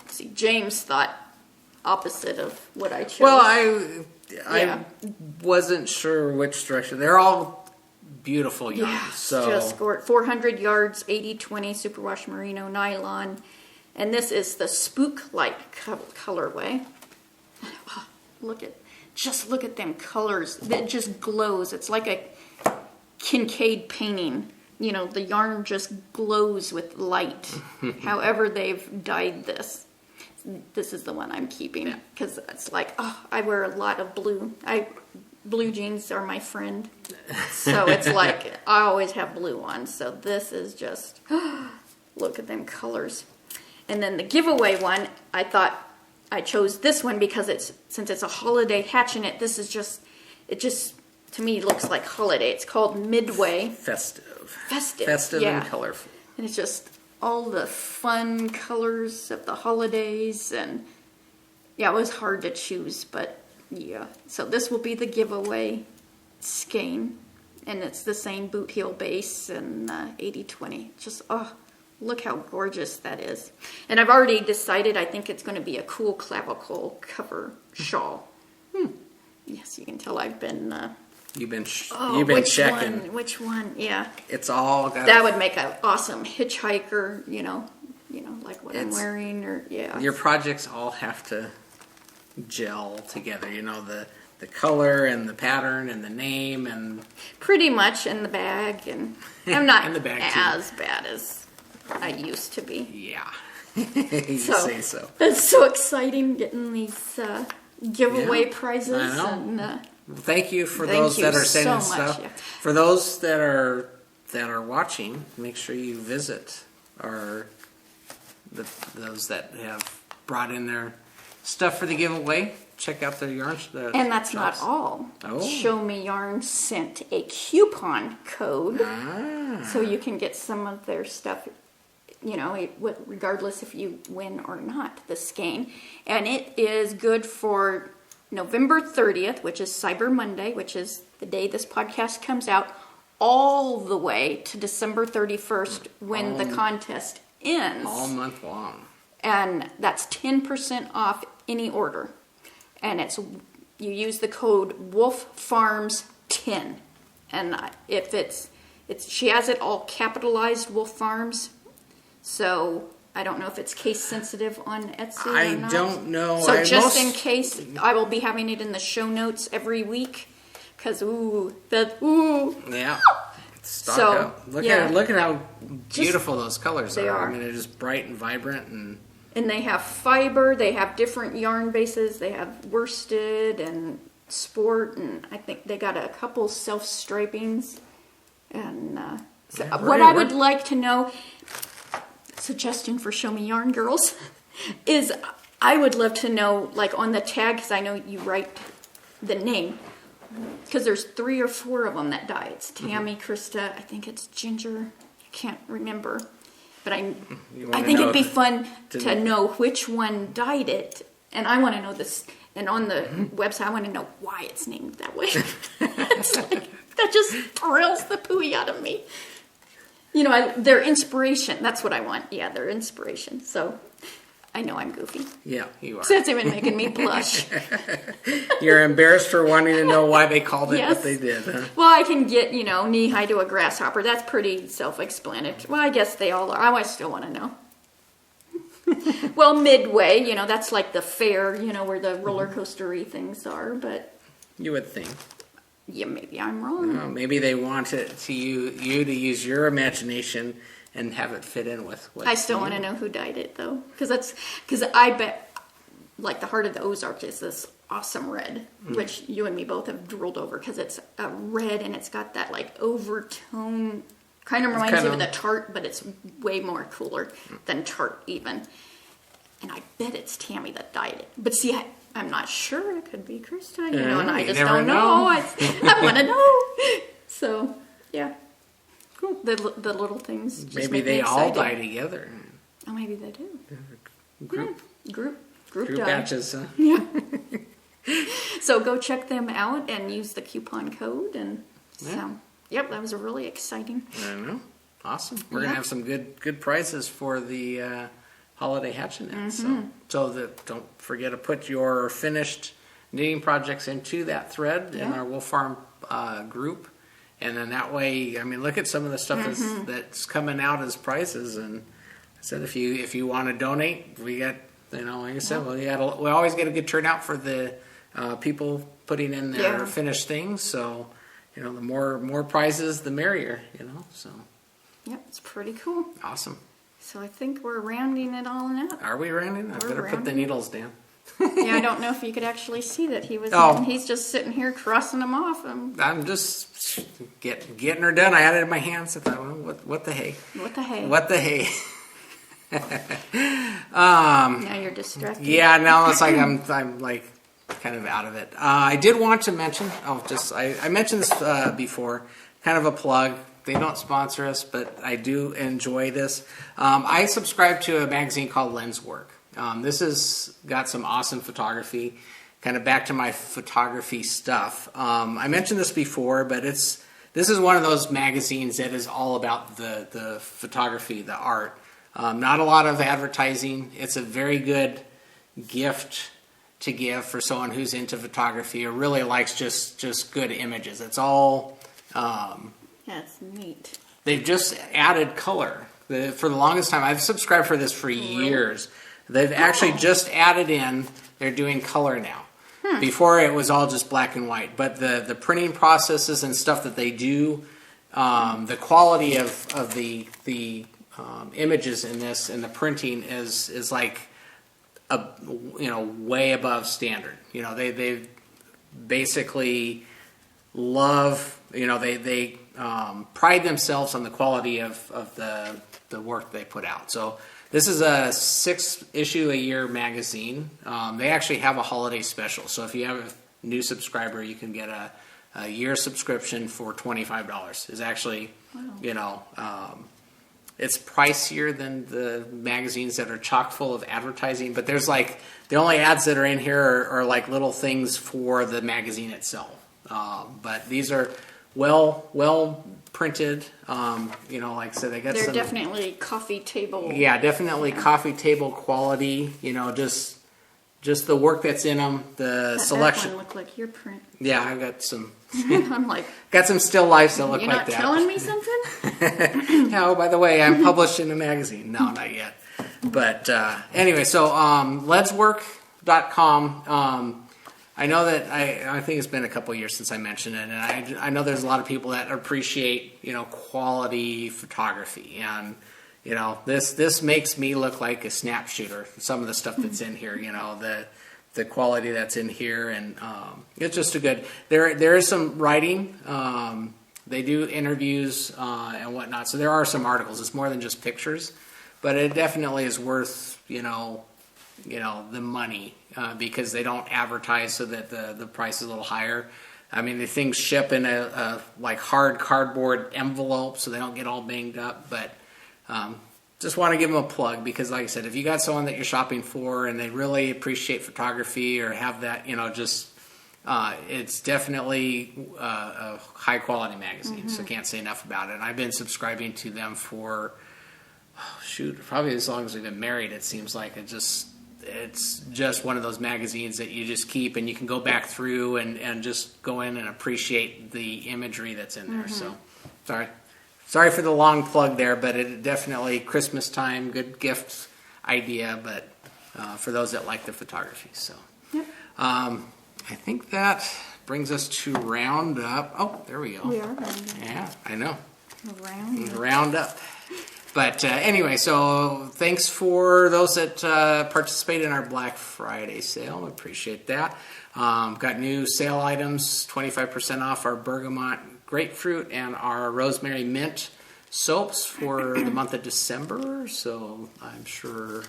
A: see, James thought opposite of what I chose.
B: Well, I wasn't sure which direction. They're all beautiful yarns.
A: Yeah,
B: so
A: just 400 yards, 80/20 superwash merino nylon, and this is the spook light colorway. Look at them colors. It just glows. It's like a Kincaid painting. The yarn just glows with light. However they've dyed this. this is the one I'm keeping
B: Yeah.
A: because it's like, oh, I wear a lot of blue. Blue jeans are my friend, so it's like I always have blue on. So this is just look at them colors. And then the giveaway one, I thought I chose this one because since it's a holiday hatch in it. This is just to me looks like holiday. It's called Midway.
B: Festive
A: Yeah.
B: and colorful.
A: And it's just all the fun colors of the holidays, and yeah, it was hard to choose, but yeah. So this will be the giveaway skein, and it's the same boot heel base and 80/20. Just look how gorgeous that is. And I've already decided I think it's going to be a cool clavicle cover shawl. Yes, you can tell I've been
B: You've been checking.
A: Which one? Yeah.
B: It's all got
A: That would make an awesome hitchhiker, you know, like what I'm wearing, or yeah.
B: Your projects all have to gel together. You know, the color and the pattern and the name and
A: Pretty much in the bag, and I'm not
B: In the bag, too.
A: as bad as I used to be.
B: yeah. You say so.
A: It's so exciting getting these giveaway
B: Yeah,
A: prizes.
B: I know.
A: And
B: Well, thank you for
A: Thank
B: those
A: you
B: that are
A: so
B: sending
A: much,
B: stuff.
A: yeah.
B: For those that are watching, make sure you visit those that have brought in their stuff for the giveaway. Check out their yarns.
A: And that's not all.
B: Oh.
A: Show Me Yarn sent a coupon code
B: Ah.
A: so you can get some of their stuff, regardless if you win or not, the skein. And it is good for November 30th, which is Cyber Monday, which is the day this podcast comes out, all the way to December 31st when the contest ends.
B: All month long.
A: And that's 10% off any order. And you use the code WolfFarms10. And if she has it all capitalized, Wolf Farms. So I don't know if it's case sensitive on Etsy
B: I
A: or not.
B: don't know.
A: So just in case, I will be having it in the show notes every week. Because
B: Yeah. Stock
A: So,
B: up. Look
A: yeah.
B: at how beautiful those colors
A: They are.
B: I mean, they're just bright and vibrant and.
A: And they have fiber, they have different yarn bases, they have worsted and sport, and I think they got a couple self-stripings. And what I would like to know, suggestion for Show Me Yarn girls, is I would love to know, like on the tag, because I know you write the name, because there's 3 or 4 of them that dye. It's Tammy, Krista, I think it's Ginger, I can't remember. But I think it'd be fun to know which one dyed it, and I want to know this. And on the website, I want to know why it's named that way. It's like, that just thrills the pooey out of me. Their inspiration. That's what I want. Yeah, their inspiration. So I know I'm goofy.
B: Yeah, you are.
A: So it's even making me blush.
B: You're embarrassed for wanting to know why they called it
A: Yes.
B: what they did, huh?
A: Well, I can get, knee-high to a grasshopper. That's pretty self-explanatory. Well, I guess they all are. I still want to know. Well, Midway, that's like the fair, where the roller coaster-y things are, but
B: You would think.
A: yeah, maybe I'm wrong.
B: Maybe they want it to you to use your imagination and have it fit in with what
A: I still want to know who dyed it, though. Because I bet, like, the Heart of the Ozark is this awesome red, which you and me both have drooled over, because it's a red and it's got that, like, overtone. Kind of reminds you of the Tarte, but it's way more cooler than Tarte, even. And I bet it's Tammy that dyed it. But see, I'm not sure. It could be Krista, and I
B: you
A: just
B: never
A: don't know. I want to know. So, yeah. Cool. The little things just
B: Maybe
A: make me
B: they all
A: excited.
B: die together.
A: Oh, maybe they do.
B: Group
A: Group dye.
B: batches, huh?
A: Yeah. So go check them out and use the coupon code. And so, yep, that was really exciting.
B: I don't know. Awesome. We're gonna have some good prizes for the holiday hatchet net. So don't forget to put your finished knitting projects into that thread in our Wolf Farm group, and then that way, I mean, look at some of the stuff that's coming out as prizes. And I said, if you want to donate, we got, like I said, we always get a good turnout for the people putting in their finished things. So the more prizes, the merrier. So
A: Yep, it's pretty cool.
B: awesome.
A: So I think we're rounding it all up.
B: Are we rounding? I better put the needles down.
A: Yeah, I don't know if you could actually see that he was.
B: Oh.
A: He's just sitting here crossing them off.
B: I'm just getting her done. I had it in my hands. I thought, well, what the hey?
A: What the hey?
B: What the hey?
A: Now you're distracted.
B: Yeah, now it's like I'm like kind of out of it. I did want to mention. I mentioned this before. Kind of a plug. They don't sponsor us, but I do enjoy this. I subscribe to a magazine called Lens Work. This has got some awesome photography. Kind of back to my photography stuff. I mentioned this before, but this is one of those magazines that is all about the photography, the art. Not a lot of advertising. It's a very good gift to give for someone who's into photography or really likes just good images. It's all.
A: That's neat.
B: They've just added color. For the longest time, I've subscribed for this for years. They've actually just added in, they're doing color now. Before it was all just black and white. But the printing processes and stuff that they do, the quality of the images in this and the printing is like way above standard. They basically love, they pride themselves on the quality of the work they put out. So this is a 6-issue-a-year magazine. They actually have a holiday special. So if you have a new subscriber, you can get a year subscription for $25. It's actually, it's pricier than the magazines that are chock full of advertising. But there's like, the only ads that are in here are like little things for the magazine itself. But these are well printed. Like I said,
A: They're definitely coffee table.
B: Yeah, definitely coffee table quality. Just the work that's in them, the selection.
A: That one looked like your print.
B: Yeah, I've got some.
A: I'm like,
B: got some still lifes that look
A: you're
B: like
A: not
B: that.
A: telling me something?
B: No, by the way, I'm published in a magazine. No, not yet. But anyway, so ledswork.com. I know that I think it's been a couple years since I mentioned it, and I know there's a lot of people that appreciate quality photography, and this makes me look like a snap shooter. Some of the stuff that's in here, the quality that's in here, and it's just a good. There is some writing. They do interviews and whatnot, so there are some articles. It's more than just pictures, but it definitely is worth the money because they don't advertise so that the price is a little higher. I mean, the things ship in a like hard cardboard envelope so they don't get all banged up. But just want to give them a plug because, like I said, if you got someone that you're shopping for and they really appreciate photography or have that, it's definitely a high quality magazine. Mm-hmm. So can't say enough about it. And I've been subscribing to them for probably as long as we've been married. It seems like it's just one of those magazines that you just keep and you can go back through and just go in and appreciate the imagery that's in there. Mm-hmm. So sorry for the long plug there, but it definitely Christmas time, good gift idea, but for those that like the photography. So yep. I think that brings us to round up. Oh, there we go.
A: We are round up.
B: Yeah, I know.
A: Round up.
B: But anyway, so thanks for those that participated in our Black Friday sale. I appreciate that. Got new sale items, 25% off our bergamot grapefruit and our rosemary mint soaps for the month of December. So I'm sure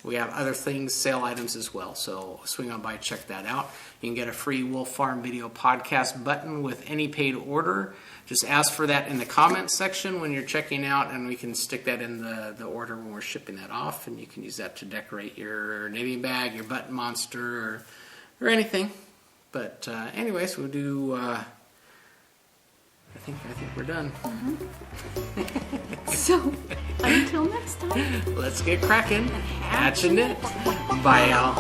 B: we have other things, sale items as well. So swing on by, check that out. You can get a free Wolf Farm Video Podcast button with any paid order. Just ask for that in the comments section when you're checking out, and we can stick that in the order when we're shipping that off, and you can use that to decorate your knitting bag, your button monster, or anything. But anyways, we'll do. I think we're done.
A: Mm-hmm. So until next time,
B: let's get cracking. Hatching it. Bye, y'all.